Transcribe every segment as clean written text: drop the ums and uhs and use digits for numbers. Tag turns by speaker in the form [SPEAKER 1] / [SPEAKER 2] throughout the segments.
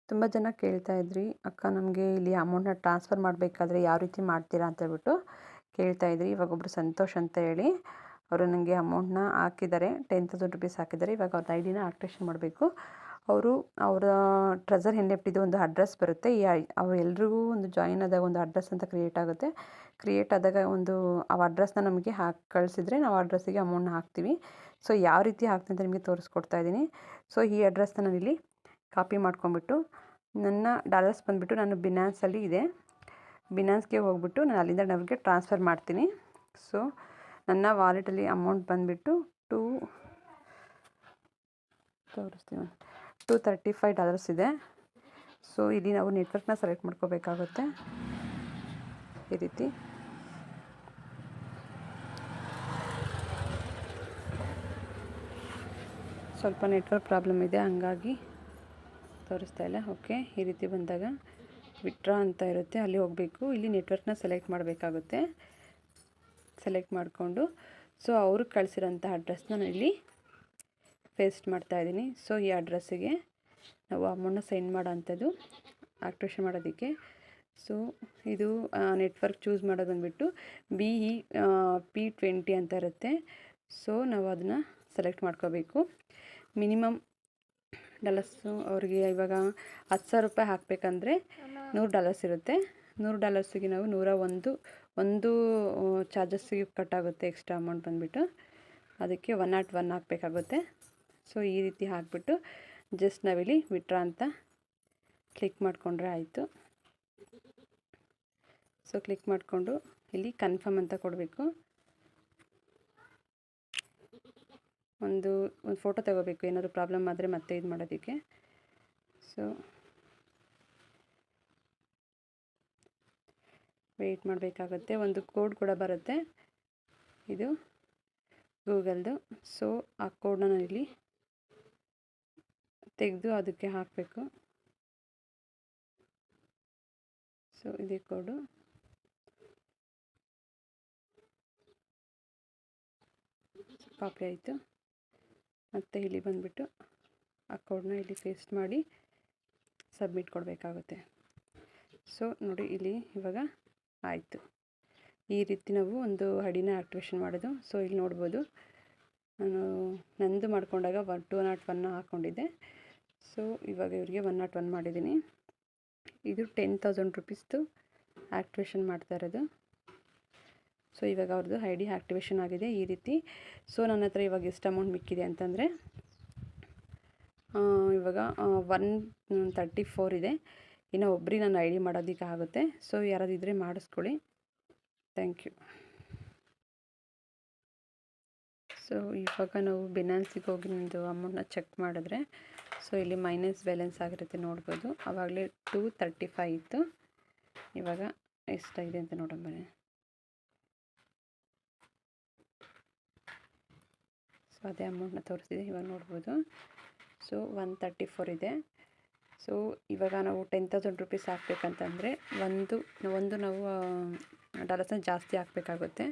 [SPEAKER 1] ತುಂಬ ಜನ ಕೇಳ್ತಾ ಇದ್ರಿ, ಅಕ್ಕ ನಮಗೆ ಇಲ್ಲಿ ಅಮೌಂಟ್ನ ಟ್ರಾನ್ಸ್ಫರ್ ಮಾಡಬೇಕಾದ್ರೆ ಯಾವ ರೀತಿ ಮಾಡ್ತೀರಾ ಅಂತ ಹೇಳ್ಬಿಟ್ಟು ಕೇಳ್ತಾ ಇದ್ರಿ. ಇವಾಗ ಒಬ್ಬರು ಸಂತೋಷ್ ಅಂತ ಹೇಳಿ ಅವರು ನನಗೆ ಅಮೌಂಟ್ನ ಹಾಕಿದ್ದಾರೆ, 10,000 ರುಪೀಸ್ ಹಾಕಿದ್ದಾರೆ. ಇವಾಗ ಅವ್ರ ಐಡಿನ ಆಕ್ಟಿವೇಷನ್ ಮಾಡಬೇಕು. ಅವರ ಟ್ರೆಸರ್ ಎನ್.ಎಫ್.ಟಿದು ಒಂದು ಅಡ್ರೆಸ್ ಬರುತ್ತೆ. ಅವ್ರು ಎಲ್ರಿಗೂ ಒಂದು ಜಾಯಿನ್ ಆದಾಗ ಒಂದು ಅಡ್ರೆಸ್ ಅಂತ ಕ್ರಿಯೇಟ್ ಆಗುತ್ತೆ. ಕ್ರಿಯೇಟ್ ಆದಾಗ ಆ ಅಡ್ರೆಸ್ನ ನಮಗೆ ಕಳಿಸಿದ್ರೆ ನಾವು ಅಡ್ರೆಸ್ಸಿಗೆ ಅಮೌಂಟ್ನ ಹಾಕ್ತೀವಿ. ಸೊ ಯಾವ ರೀತಿ ಹಾಕ್ತೀನಿ ಅಂತ ನಿಮಗೆ ತೋರಿಸ್ಕೊಡ್ತಾ ಇದ್ದೀನಿ. ಸೊ ಈ ಅಡ್ರೆಸ್ನ ನಾನಿಲ್ಲಿ ಕಾಪಿ ಮಾಡ್ಕೊಂಬಿಟ್ಟು ನನ್ನ ಡಾಲರ್ಸ್ ಬಂದುಬಿಟ್ಟು ನಾನು ಬಿನಾನ್ಸಲ್ಲಿ ಇದೆ, ಬಿನಾನ್ಸ್ಗೆ ಹೋಗ್ಬಿಟ್ಟು ನಾನು ಅಲ್ಲಿಂದ ನಮಗೆ ಟ್ರಾನ್ಸ್ಫರ್ ಮಾಡ್ತೀನಿ. ಸೊ ನನ್ನ ವಾಲೆಟಲ್ಲಿ ಅಮೌಂಟ್ ಬಂದುಬಿಟ್ಟು $235 ಇದೆ. ಸೊ ಇಲ್ಲಿ ನಾವು ನೆಟ್ವರ್ಕ್ನ ಸೆಲೆಕ್ಟ್ ಮಾಡ್ಕೋಬೇಕಾಗುತ್ತೆ. ಈ ರೀತಿ ಸ್ವಲ್ಪ ನೆಟ್ವರ್ಕ್ ಪ್ರಾಬ್ಲಮ್ ಇದೆ, ಹಂಗಾಗಿ ತೋರಿಸ್ತಾ ಇಲ್ಲ. ಓಕೆ, ಈ ರೀತಿ ಬಂದಾಗ ವಿತ್ಡ್ರಾ ಅಂತ ಇರುತ್ತೆ, ಅಲ್ಲಿ ಹೋಗಬೇಕು. ಇಲ್ಲಿ ನೆಟ್ವರ್ಕ್ನ ಸೆಲೆಕ್ಟ್ ಮಾಡಬೇಕಾಗುತ್ತೆ. ಸೆಲೆಕ್ಟ್ ಮಾಡಿಕೊಂಡು ಸೊ ಅವ್ರಿಗೆ ಕಳಿಸಿರೋಂಥ ಅಡ್ರೆಸ್ನ ನಾನು ಇಲ್ಲಿ ಪೇಸ್ಟ್ ಮಾಡ್ತಾಯಿದ್ದೀನಿ. ಸೊ ಈ ಅಡ್ರೆಸ್ಸಿಗೆ ನಾವು ಅಮೌಂಟ್ನ ಸೆಂಡ್ ಮಾಡೋ ಅಂಥದ್ದು ಆಕ್ಟಿವೇಷನ್ ಮಾಡೋದಕ್ಕೆ. ಸೊ ಇದು ನೆಟ್ವರ್ಕ್ ಚೂಸ್ ಮಾಡೋದು ಬಂದುಬಿಟ್ಟು BEP20 ಅಂತ ಇರುತ್ತೆ. ಸೊ ನಾವು ಅದನ್ನು ಸೆಲೆಕ್ಟ್ ಮಾಡ್ಕೋಬೇಕು. ಮಿನಿಮಮ್ ಡಾಲರ್ಸು ಅವ್ರಿಗೆ ಇವಾಗ $10,000 ಹಾಕಬೇಕಂದ್ರೆ $100 ಇರುತ್ತೆ. $100ಗೆ ನಾವು 101 ಚಾರ್ಜಸ್ಸಿಗೆ ಕಟ್ಟಾಗುತ್ತೆ. ಎಕ್ಸ್ಟ್ರಾ ಅಮೌಂಟ್ ಬಂದುಬಿಟ್ಟು ಅದಕ್ಕೆ 101 ಹಾಕಬೇಕಾಗುತ್ತೆ. ಸೊ ಈ ರೀತಿ ಹಾಕಿಬಿಟ್ಟು ಜಸ್ಟ್ ನಾವಿಲ್ಲಿ ವಿತ್ಡ್ರಾ ಅಂತ ಕ್ಲಿಕ್ ಮಾಡಿಕೊಂಡ್ರೆ ಆಯಿತು. ಸೊ ಕ್ಲಿಕ್ ಮಾಡಿಕೊಂಡು ಇಲ್ಲಿ ಕನ್ಫರ್ಮ್ ಅಂತ ಕೊಡಬೇಕು. ಒಂದು ಫೋಟೋ ತಗೋಬೇಕು, ಏನಾದರೂ ಪ್ರಾಬ್ಲಮ್ ಆದರೆ ಮತ್ತೆ ಇದು ಮಾಡೋದಕ್ಕೆ. ಸೊ ವೆಯ್ಟ್ ಮಾಡಬೇಕಾಗುತ್ತೆ. ಒಂದು ಕೋಡ್ ಕೂಡ ಬರುತ್ತೆ, ಇದು ಗೂಗಲ್ದು. ಸೊ ಆ ಕೋಡನ್ನ ನಾನು ಇಲ್ಲಿ ತೆಗೆದು ಅದಕ್ಕೆ ಹಾಕಬೇಕು. ಸೊ ಇದೇ ಕೋಡು. ಕಾಪಿ ಆಯಿತು. ಮತ್ತು ಇಲ್ಲಿ ಬಂದುಬಿಟ್ಟು ಆ ಕೋಡನ್ನ ಇಲ್ಲಿ ಪೇಸ್ಟ್ ಮಾಡಿ ಸಬ್ಮಿಟ್ ಕೊಡಬೇಕಾಗುತ್ತೆ. ಸೊ ನೋಡಿ, ಇಲ್ಲಿ ಇವಾಗ ಆಯಿತು. ಈ ರೀತಿ ನಾವು ಒಂದು ಐಡಿನ ಆಕ್ಟಿವೇಷನ್ ಮಾಡೋದು. ಸೊ ಇಲ್ಲಿ ನೋಡ್ಬೋದು, ನಾನು ನಂದು ಮಾಡ್ಕೊಂಡಾಗ 201 ಹಾಕ್ಕೊಂಡಿದ್ದೆ. ಸೊ ಇವಾಗ ಇವರಿಗೆ 101 ಮಾಡಿದ್ದೀನಿ. ಇದು 10,000 ರುಪೀಸ್ದು ಆಕ್ಟಿವೇಷನ್ ಮಾಡ್ತಾ ಇರೋದು. ಸೊ ಇವಾಗ ಅವ್ರದ್ದು ಐಡಿ ಆಕ್ಟಿವೇಷನ್ ಆಗಿದೆ ಈ ರೀತಿ. ಸೊ ನನ್ನ ಹತ್ರ ಇವಾಗ ಎಷ್ಟು ಅಮೌಂಟ್ ಮಿಕ್ಕಿದೆ ಅಂತಂದರೆ ಇವಾಗ 134 ಇದೆ. ಇನ್ನು ಒಬ್ಬರಿಗೆ ನಾನು ಐಡಿ ಮಾಡೋದಕ್ಕೆ ಆಗುತ್ತೆ. ಸೊ ಯಾರಾದ್ರು ಇದ್ದರೆ ಮಾಡಿಸ್ಕೊಳ್ಳಿ. Thank you. ಸೊ ಇವಾಗ ನಾವು ಬಿನಾನ್ಸಿಗೆ ಹೋಗಿ ನಿಮ್ಮದು ಅಮೌಂಟ್ನ ಚೆಕ್ ಮಾಡಿದ್ರೆ ಸೊ ಇಲ್ಲಿ ಮೈನಸ್ ಬ್ಯಾಲೆನ್ಸ್ ಆಗಿರುತ್ತೆ, ನೋಡ್ಬೋದು. ಆವಾಗಲೇ 235 ಇತ್ತು, ಇವಾಗ ಎಷ್ಟಾಗಿದೆ ಅಂತ ನೋಡೋಣ ಬನ್ನಿ. ಸೊ ಅದೇ ಅಮೌಂಟ್ನ ತೋರಿಸಿದೆ, ಇವಾಗ ನೋಡ್ಬೋದು. ಸೊ 134 ಇದೆ. ಸೊ ಇವಾಗ ನಾವು 10,000 ರುಪೀಸ್ ಹಾಕ್ಬೇಕಂತಂದರೆ ಒಂದು ನಾವು ಡಾಲರ್ಸ್ನ ಜಾಸ್ತಿ ಹಾಕಬೇಕಾಗುತ್ತೆ.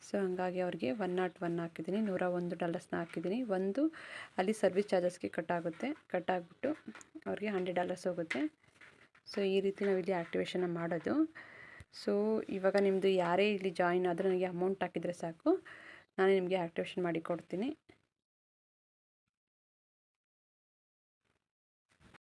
[SPEAKER 1] ಸೊ ಹಂಗಾಗಿ ಅವ್ರಿಗೆ 101 ಹಾಕಿದ್ದೀನಿ, $101 ಹಾಕಿದ್ದೀನಿ. ಅಲ್ಲಿ ಸರ್ವಿಸ್ ಚಾರ್ಜಸ್ಗೆ ಕಟ್ಟಾಗ್ಬಿಟ್ಟು ಅವ್ರಿಗೆ $100 ಹೋಗುತ್ತೆ. ಸೊ ಈ ರೀತಿ ನಾವು ಇಲ್ಲಿ ಆ್ಯಕ್ಟಿವೇಷನ್ನ ಮಾಡೋದು. ಸೊ ಇವಾಗ ನಿಮ್ಮದು ಯಾರೇ ಇಲ್ಲಿ ಜಾಯಿನ್ ಆದರೂ ನನಗೆ ಅಮೌಂಟ್ ಹಾಕಿದರೆ ಸಾಕು, ನಾನೇ ನಿಮಗೆ ಆ್ಯಕ್ಟಿವೇಷನ್ ಮಾಡಿ ಕೊಡ್ತೀನಿ.